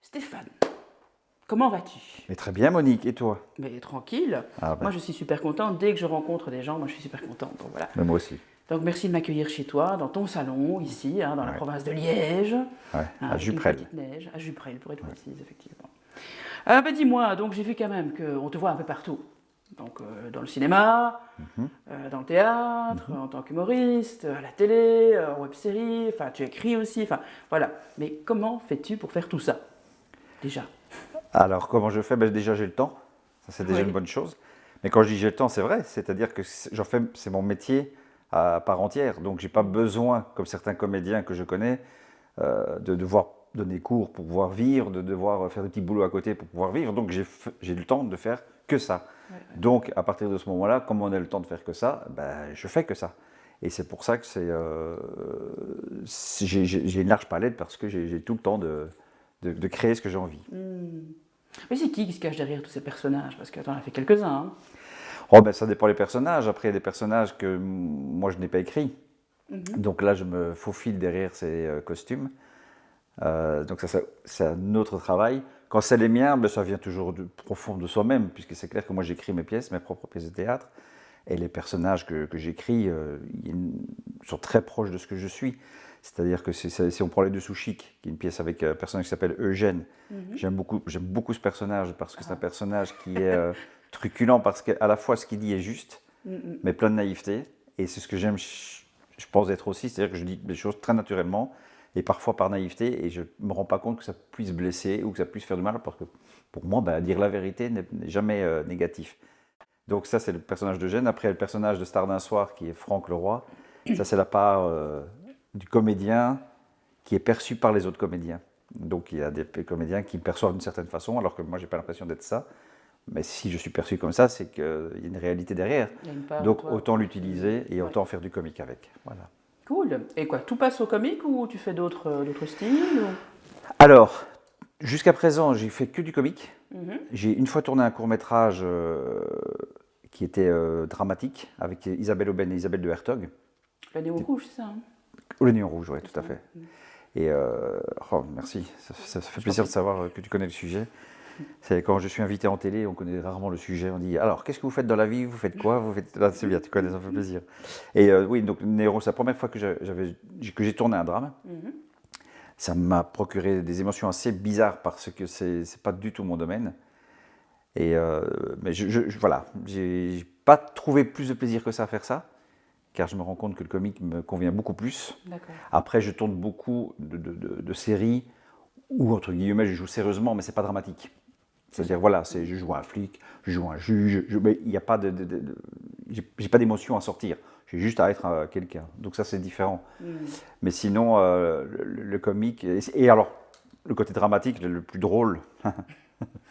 Stéphane, comment vas-tu? Mais très bien, Monique, et toi? Mais tranquille. Ah ben, Moi, je suis super contente. Dès que je rencontre des gens, moi, je suis super contente. Donc voilà. moi aussi. Donc merci de m'accueillir chez toi, dans ton salon, ici, dans la Ouais, province de Liège, ouais, à avec une Juprel. petite neige, à Juprel pour être précise, effectivement. Ah bah dis-moi, donc j'ai vu quand même qu'on te voit un peu partout. Donc dans le cinéma, Mhm, dans le théâtre, mhm. en tant qu'humoriste, à la télé, en web-série, enfin tu écris aussi, enfin voilà. Mais comment fais-tu pour faire tout ça, déjà? Alors, comment je fais? Ben, déjà, j'ai le temps. Ça, c'est déjà une Oui. bonne chose. Mais quand je dis j'ai le temps, c'est vrai. C'est-à-dire que j'en fais, c'est mon métier à part entière. Donc, j'ai pas besoin, comme certains comédiens que je connais, de devoir donner cours pour pouvoir vivre, de devoir faire des petits boulots à côté pour pouvoir vivre. Donc, j'ai le temps de faire que ça. Ouais, ouais. Donc, à partir de ce moment-là, comme on a le temps de faire que ça, ben, je fais que ça. Et c'est pour ça que j'ai une large palette parce que j'ai tout le temps de créer ce que j'ai envie. Mais c'est qui se cache derrière tous ces personnages? Parce que t'en as fait quelques-uns, hein. Oh, ben, ça dépend des personnages. Après, il y a des personnages que moi, je n'ai pas écrits. Donc là, je me faufile derrière ces costumes. Donc ça, c'est un autre travail. Quand c'est les miens, ben, ça vient toujours profond de soi-même, puisque c'est clair que moi, j'écris mes pièces, mes propres pièces de théâtre. Et les personnages que j'écris sont très proches de ce que je suis. C'est-à-dire que si on prend Les Dessous Chic, qui est une pièce avec un personnage qui s'appelle Eugène, j'aime beaucoup ce personnage parce que c'est un personnage qui est truculent, parce qu'à la fois ce qu'il dit est juste, mais plein de naïveté. Et c'est ce que j'aime, je pense, être aussi, c'est-à-dire que je dis les choses très naturellement et parfois par naïveté, et je ne me rends pas compte que ça puisse blesser ou que ça puisse faire du mal, parce que pour moi, ben, dire la vérité n'est jamais négatif. Donc ça, c'est le personnage d'Eugène. Après, il y a le personnage de Star d'un soir, qui est Franck Leroy. Ça, c'est la part du comédien qui est perçu par les autres comédiens. Donc il y a des comédiens qui me perçoivent d'une certaine façon, alors que moi, je n'ai pas l'impression d'être ça. Mais si je suis perçu comme ça, c'est qu'il y a une réalité derrière. Il y a une part de Donc toi. autant l'utiliser et Ouais. autant faire du comique avec. Voilà. Cool. Et quoi, tout passe au comique ou tu fais d'autres styles Alors, jusqu'à présent, j'ai fait que du comique. J'ai une fois tourné un court-métrage qui était dramatique avec Isabelle Aubin et Isabelle de Hertog. La néo rouge, c'est ça, hein? Ou le Néon Rouge, oui, C'est tout à ça. fait. Et oh, merci, ça fait plaisir de savoir que tu connais le sujet. C'est quand je suis invité en télé, on connaît rarement le sujet. On dit alors, qu'est-ce que vous faites dans la vie? Vous faites quoi? Vous faites... Là, c'est bien, tu connais, ça fait plaisir. Et oui, donc Néo, c'est la première fois que j'ai tourné un drame. Ça m'a procuré des émotions assez bizarres parce que c'est pas du tout mon domaine. Et mais voilà, j'ai pas trouvé plus de plaisir que ça à faire ça, car je me rends compte que le comique me convient beaucoup plus. D'accord. Après, je tourne beaucoup de séries où, entre guillemets, je joue sérieusement, mais c'est pas dramatique. C'est-à-dire, voilà, je joue un flic, je joue un juge, mais il n'y a pas j'ai pas d'émotion à sortir. J'ai juste à être quelqu'un. Donc ça, c'est différent. Mais sinon, le comique, et alors, le côté dramatique, le plus drôle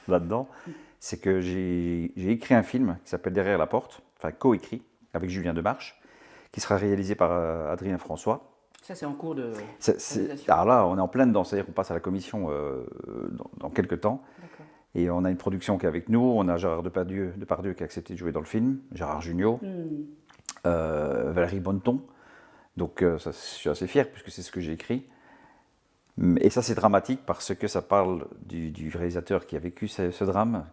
là-dedans, c'est que j'ai écrit un film qui s'appelle Derrière la porte, enfin co-écrit avec Julien Demarche, qui sera réalisé par Adrien François. Ça, c'est en cours de réalisation. Alors là, on est en plein dedans, c'est-à-dire qu'on passe à la commission dans quelques temps. D'accord. Et on a une production qui est avec nous, on a Gérard Depardieu qui a accepté de jouer dans le film, Gérard Jugnot, Valérie Bonneton. Donc ça, je suis assez fier puisque c'est ce que j'ai écrit. Et ça, c'est dramatique parce que ça parle du réalisateur qui a vécu ce drame,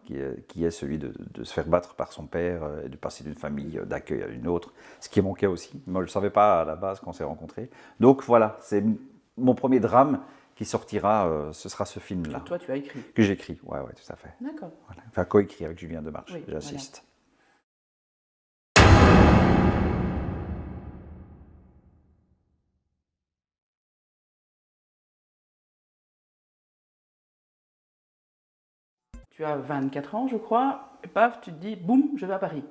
qui est celui de se faire battre par son père et de passer d'une famille d'accueil à une autre, ce qui est mon cas aussi. Moi, je ne le savais pas à la base quand on s'est rencontrés. Donc voilà, c'est mon premier drame qui sortira, ce sera ce film-là. Que toi, tu as écrit. Que j'écris, ouais, tout à fait. D'accord. Voilà. Enfin, co-écrit avec Julien Demarche, Oui, j'assiste. Tu as 24 ans, je crois, et paf, tu te dis, boum, je vais à Paris.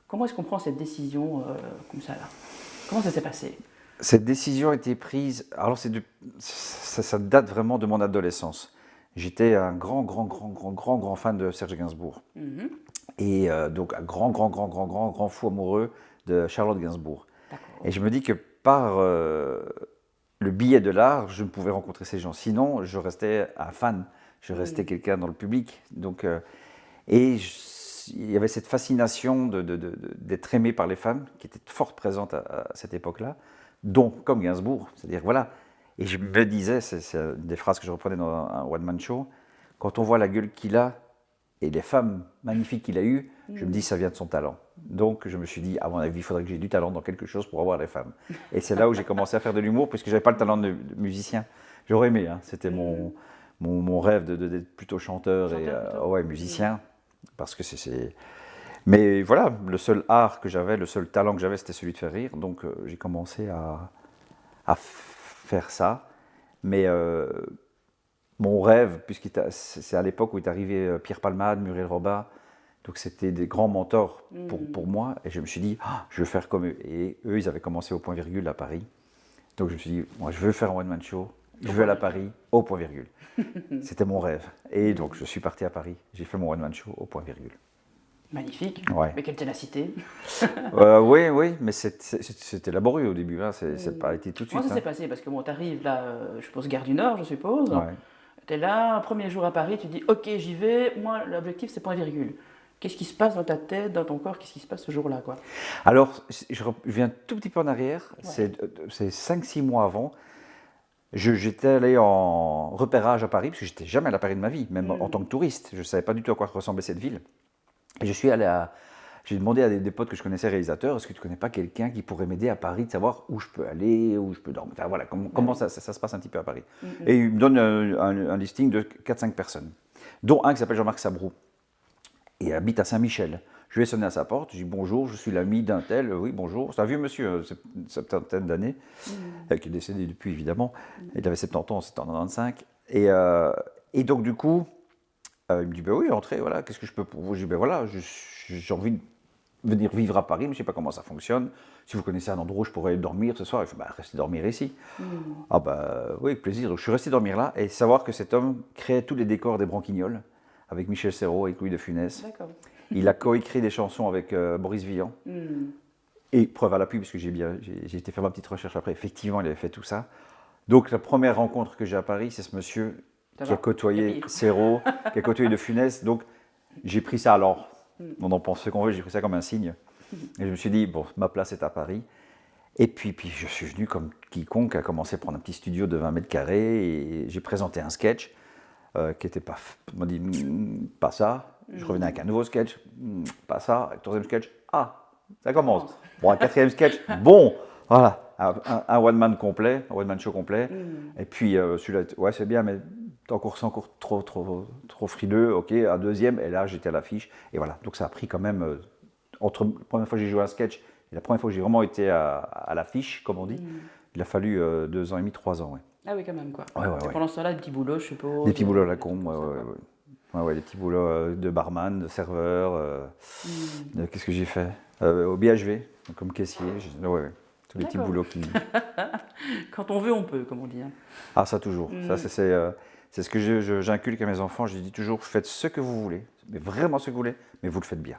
Comment est-ce qu'on prend cette décision comme ça, là? Comment ça s'est passé? Cette décision a été prise, alors ça date vraiment de mon adolescence. J'étais un grand fan de Serge Gainsbourg. Et donc un grand fou amoureux de Charlotte Gainsbourg. D'accord. Et je me dis que par le biais de l'art, je ne pouvais rencontrer ces gens. Sinon, je restais un fan, je restais quelqu'un dans le public. Donc, il y avait cette fascination d'être aimé par les femmes qui était forte présente à cette époque-là, donc comme Gainsbourg. C'est-à-dire, voilà. Et je me disais, c'est une des phrases que je reprenais dans un one-man show, quand on voit la gueule qu'il a et les femmes magnifiques qu'il a eues, je me dis ça vient de son talent. Donc je me suis dit, à mon avis, il faudrait que j'ai du talent dans quelque chose pour avoir les femmes. Et c'est là où j'ai commencé à faire de l'humour, puisque je n'avais pas le talent de musicien. J'aurais aimé, hein. C'était mon rêve d'être plutôt chanteur et ouais, musicien. Parce que c'est... Mais voilà, le seul art que j'avais, le seul talent que j'avais, c'était celui de faire rire. Donc j'ai commencé à faire ça. Mais mon rêve, puisque c'est à l'époque où est arrivé Pierre Palmade, Muriel Robin, donc c'était des grands mentors pour moi. Et je me suis dit, ah, je veux faire comme eux. Et eux, ils avaient commencé au point virgule à Paris. Donc je me suis dit, moi je veux faire un one-man show, je veux aller à Paris au point virgule. C'était mon rêve. Et donc je suis parti à Paris, j'ai fait mon one-man show au point virgule. Magnifique, Ouais. mais quelle ténacité. Oui, mais c'était laborieux au début, hein. C'est pas été tout de suite. Comment ça hein. s'est passé? Parce que bon, t'arrives là, je suppose, Gare du Nord, je suppose. Ouais. T'es là, premier jour à Paris, tu dis, ok, j'y vais, moi, l'objectif, c'est point virgule. Qu'est-ce qui se passe dans ta tête, dans ton corps? Qu'est-ce qui se passe ce jour-là, quoi? Alors, je viens tout petit peu en arrière, c'est 5-6 mois avant. J'étais allé en repérage à Paris, parce que j'étais jamais allé à Paris de ma vie, même en tant que touriste. Je ne savais pas du tout à quoi ressemblait cette ville. Et je suis allé j'ai demandé à des potes que je connaissais réalisateurs, est-ce que tu ne connais pas quelqu'un qui pourrait m'aider à Paris, de savoir où je peux aller, où je peux dormir, enfin voilà, comment ça se passe un petit peu à Paris. Et il me donne un listing de 4-5 personnes, dont un qui s'appelle Jean-Marc Sabrou, et habite à Saint-Michel. Je lui ai sonné à sa porte, je lui ai dit bonjour, je suis l'ami d'un tel, oui bonjour, c'est un vieux monsieur, une septantaine d'années, qui est décédé depuis évidemment, il avait 70 ans, c'était en 95, et donc du coup, il me dit ben oui, entrez, voilà, qu'est-ce que je peux pour vous? Je dis ben voilà, j'ai envie de venir vivre à Paris, mais je ne sais pas comment ça fonctionne, si vous connaissez un endroit où je pourrais dormir ce soir, il fait ben restez dormir ici. Ah ben oui, avec plaisir, donc je suis resté dormir là, et savoir que cet homme créait tous les décors des Branquignoles, avec Michel Serrault, avec Louis de Funès. D'accord. Il a coécrit des chansons avec Boris Vian. Et preuve à l'appui, puisque j'ai été faire ma petite recherche après, effectivement, il avait fait tout ça. Donc la première rencontre que j'ai à Paris, c'est ce monsieur qui a côtoyé Serrault, qui a côtoyé de Funès. Donc j'ai pris ça, alors, on en pense ce qu'on veut, j'ai pris ça comme un signe. Et je me suis dit, bon, ma place est à Paris. Et puis je suis venu comme quiconque, à commencer à prendre un petit studio de 20 mètres carrés, et j'ai présenté un sketch qui n'était pas... On m'a dit, pas ça. Je revenais avec un nouveau sketch, pas ça. Avec le troisième sketch, ah, ça commence. Bon, un quatrième sketch, bon, voilà. Un one-man complet, un one-man show complet. Et puis celui-là, ouais, c'est bien, mais c'est encore trop frileux. Ok, un deuxième, et là, j'étais à l'affiche. Et voilà, donc ça a pris quand même... entre la première fois que j'ai joué un sketch et la première fois que j'ai vraiment été à l'affiche, comme on dit, il a fallu 2 ans et demi, 3 ans, ouais. Ah oui, quand même, quoi. Ouais. Pendant ce temps-là, des petits boulots, je suppose. Des petits boulots à la con, ouais, des petits boulots de barman, de serveur. Qu'est-ce que j'ai fait au BHV, comme caissier. Ouais, tous les petits boulots qui... Quand on veut, on peut, comme on dit. Hein. Ah, ça toujours. Ça, c'est ce que j'inculque à mes enfants. Je dis toujours, faites ce que vous voulez, mais vraiment ce que vous voulez, mais vous le faites bien.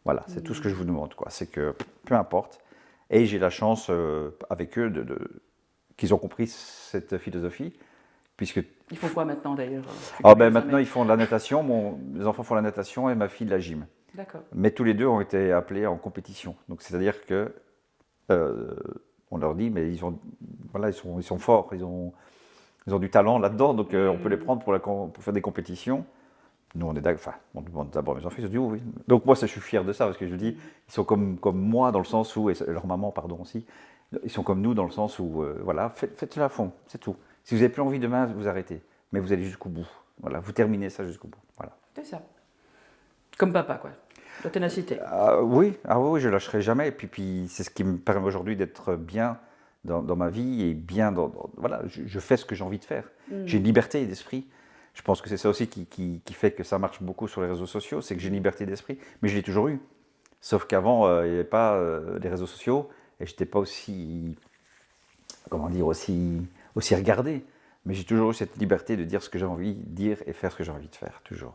Voilà, c'est tout ce que je vous demande, quoi. C'est que, peu importe. Et j'ai la chance, avec eux, qu'ils ont compris cette philosophie, puisque... Ils font quoi maintenant, d'ailleurs? Maintenant, ils font de la natation. Les enfants font la natation et ma fille de la gym. D'accord. Mais tous les deux ont été appelés en compétition. Donc, c'est-à-dire que on leur dit, mais ils sont forts, ils ont du talent là-dedans, donc on peut les prendre pour faire des compétitions. Nous, on est d'accord. Enfin, on demande d'abord mes enfants, ils ont dit oui. Donc moi, je suis fier de ça, parce que je dis, ils sont comme moi dans le sens où, et leur maman, pardon aussi, ils sont comme nous dans le sens où, voilà, faites-le à fond, c'est tout. Si vous n'avez plus envie demain, vous arrêtez. Mais vous allez jusqu'au bout. Voilà, vous terminez ça jusqu'au bout. Voilà. C'est ça. Comme papa, quoi. La ténacité. Oui, je ne lâcherai jamais. Et puis c'est ce qui me permet aujourd'hui d'être bien dans ma vie et bien voilà, je fais ce que j'ai envie de faire. J'ai une liberté d'esprit. Je pense que c'est ça aussi qui fait que ça marche beaucoup sur les réseaux sociaux, c'est que j'ai une liberté d'esprit, mais je l'ai toujours eu. Sauf qu'avant, il n'y avait pas les réseaux sociaux et je n'étais pas aussi regardé. Mais j'ai toujours eu cette liberté de dire ce que j'ai envie de dire et faire ce que j'ai envie de faire, toujours.